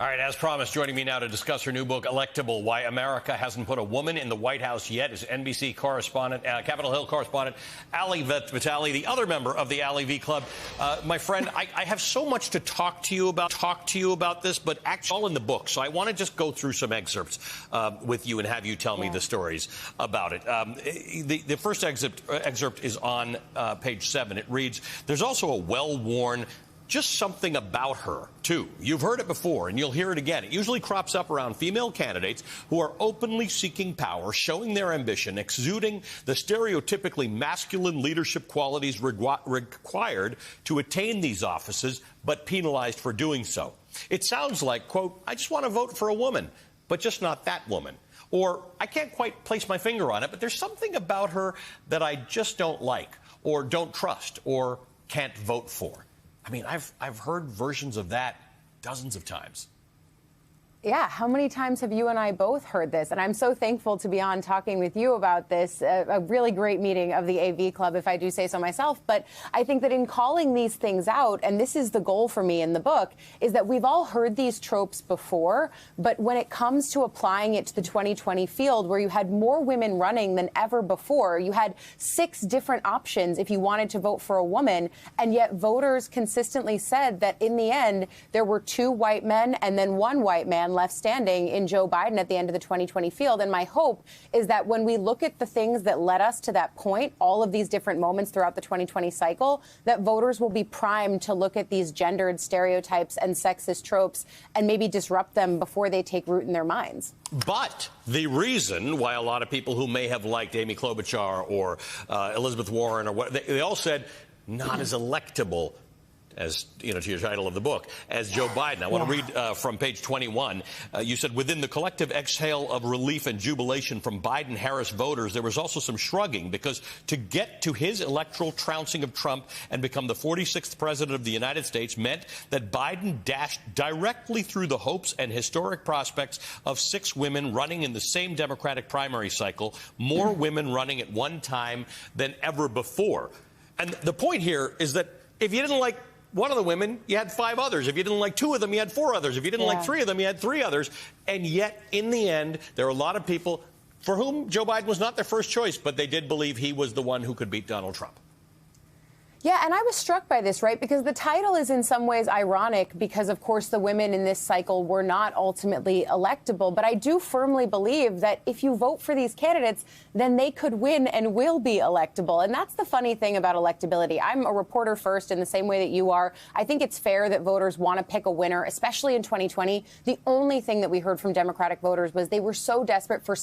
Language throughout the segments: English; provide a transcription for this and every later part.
All right, as promised, joining me now to discuss her new book, Electable, Why America Hasn't Put a Woman in the White House Yet, is NBC correspondent, Capitol Hill correspondent, Ali Vitali, the other member of the Ali V Club. My friend, I have so much to talk to you about this, but actually all in the book. So I want to just go through some excerpts with you and have you tell me the stories about it. The first excerpt is on page 7. It reads, "There's also a well-worn just something about her, too. You've heard it before, and you'll hear it again. It usually crops up around female candidates who are openly seeking power, showing their ambition, exuding the stereotypically masculine leadership qualities required to attain these offices, but penalized for doing so. It sounds like, quote, I just want to vote for a woman, but just not that woman. Or, I can't quite place my finger on it, but there's something about her that I just don't like, or don't trust, or can't vote for." I mean, I've heard versions of that dozens of times. Yeah, how many times have you and I both heard this? And I'm so thankful to be on talking with you about this. A really great meeting of the AV Club, if I do say so myself. But I think that in calling these things out, and this is the goal for me in the book, is that we've all heard these tropes before. But when it comes to applying it to the 2020 field, where you had more women running than ever before, you had 6 different options if you wanted to vote for a woman. And yet voters consistently said that in the end, there were 2 white men and then 1 white man left standing in Joe Biden at the end of the 2020 field. And my hope is that when we look at the things that led us to that point, all of these different moments throughout the 2020 cycle, that voters will be primed to look at these gendered stereotypes and sexist tropes and maybe disrupt them before they take root in their minds. But the reason why a lot of people who may have liked Amy Klobuchar or Elizabeth Warren or what, they all said not as electable as, you know, to your title of the book, as Joe Biden. I want to read from page 21. You said, within the collective exhale of relief and jubilation from Biden-Harris voters, there was also some shrugging, because to get to his electoral trouncing of Trump and become the 46th president of the United States meant that Biden dashed directly through the hopes and historic prospects of 6 women running in the same Democratic primary cycle, more women running at one time than ever before. And the point here is that if you didn't like one of the women, you had 5 others. If you didn't like 2 of them, you had 4 others. If you didn't like 3 of them, you had 3 others. And yet, in the end, there are a lot of people for whom Joe Biden was not their first choice, but they did believe he was the one who could beat Donald Trump. Yeah, and I was struck by this, right? Because the title is in some ways ironic because, of course, the women in this cycle were not ultimately electable. But I do firmly believe that if you vote for these candidates, then they could win and will be electable. And that's the funny thing about electability. I'm a reporter first in the same way that you are. I think it's fair that voters want to pick a winner, especially in 2020. The only thing that we heard from Democratic voters was they were so desperate for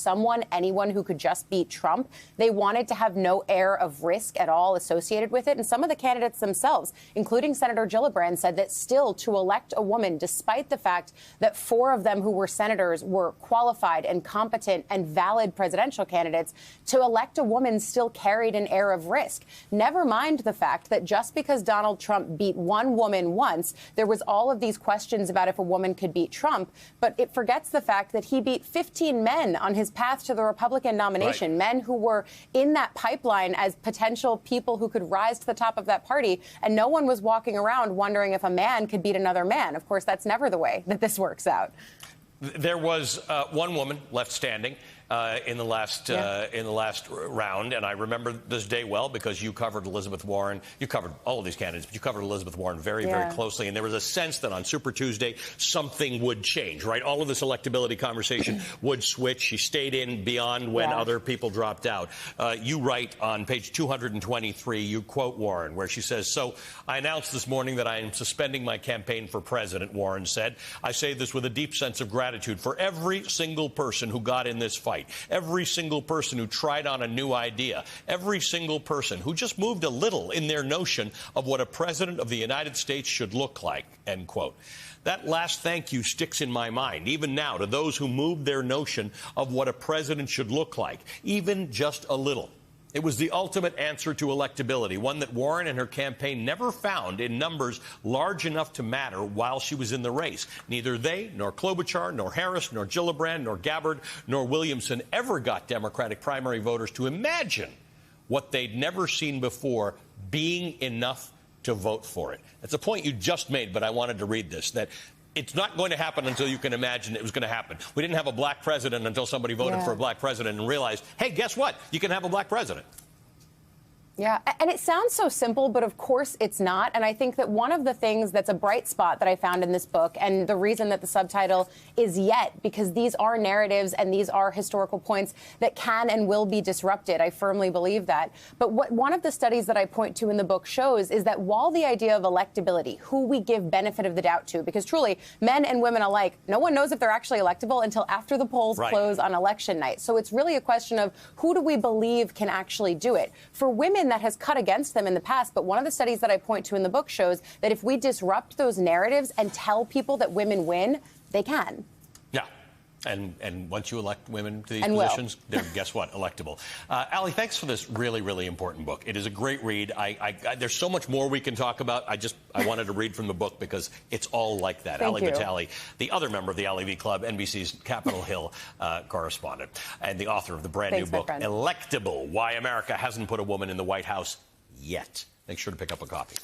anyone who could just beat Trump. They wanted to have no air of risk at all associated with it. And some of the candidates themselves, including Senator Gillibrand, said that still to elect a woman, despite the fact that 4 of them who were senators were qualified and competent and valid presidential candidates, to elect a woman still carried an air of risk. Never mind the fact that just because Donald Trump beat one woman once, there was all of these questions about if a woman could beat Trump, but it forgets the fact that he beat 15 men on his path to the Republican nomination, men who were in that pipeline as potential people who could rise to the top of that party, and no one was walking around wondering if a man could beat another man. Of course, that's never the way that this works out. There was 1 woman left standing in the last round, and I remember this day well because you covered Elizabeth Warren. You covered all of these candidates, but you covered Elizabeth Warren very, very closely, and there was a sense that on Super Tuesday something would change, right? All of this electability conversation would switch. She stayed in beyond when other people dropped out. You write on page 223, you quote Warren, where she says, "So I announced this morning that I am suspending my campaign for president," Warren said. "I say this with a deep sense of gratitude for every single person who got in this fight. Every single person who tried on a new idea, every single person who just moved a little in their notion of what a president of the United States should look like," end quote. That last thank you sticks in my mind, even now, to those who moved their notion of what a president should look like, even just a little. It was the ultimate answer to electability, one that Warren and her campaign never found in numbers large enough to matter while she was in the race. Neither they, nor Klobuchar, nor Harris, nor Gillibrand, nor Gabbard, nor Williamson ever got Democratic primary voters to imagine what they'd never seen before being enough to vote for it. That's a point you just made, but I wanted to read this, that it's not going to happen until you can imagine it was going to happen. We didn't have a black president until somebody voted for a black president and realized, hey, guess what? You can have a black president. Yeah, and it sounds so simple, but of course it's not. And I think that one of the things that's a bright spot that I found in this book, and the reason that the subtitle is Yet, because these are narratives and these are historical points that can and will be disrupted. I firmly believe that. But what one of the studies that I point to in the book shows is that while the idea of electability, who we give benefit of the doubt to, because truly, men and women alike, no one knows if they're actually electable until after the polls close on election night. So it's really a question of who do we believe can actually do it. For women, that has cut against them in the past, but one of the studies that I point to in the book shows that if we disrupt those narratives and tell people that women win, they can. Yeah. And once you elect women to these positions, they're, guess what, electable. Ali, thanks for this really, really important book. It is a great read. There's so much more we can talk about. I wanted to read from the book because it's all like that. Ali Vitali, the other member of the Ali V Club, NBC's Capitol Hill correspondent, and the author of the brand new book, Electable, Why America Hasn't Put a Woman in the White House Yet. Make sure to pick up a copy.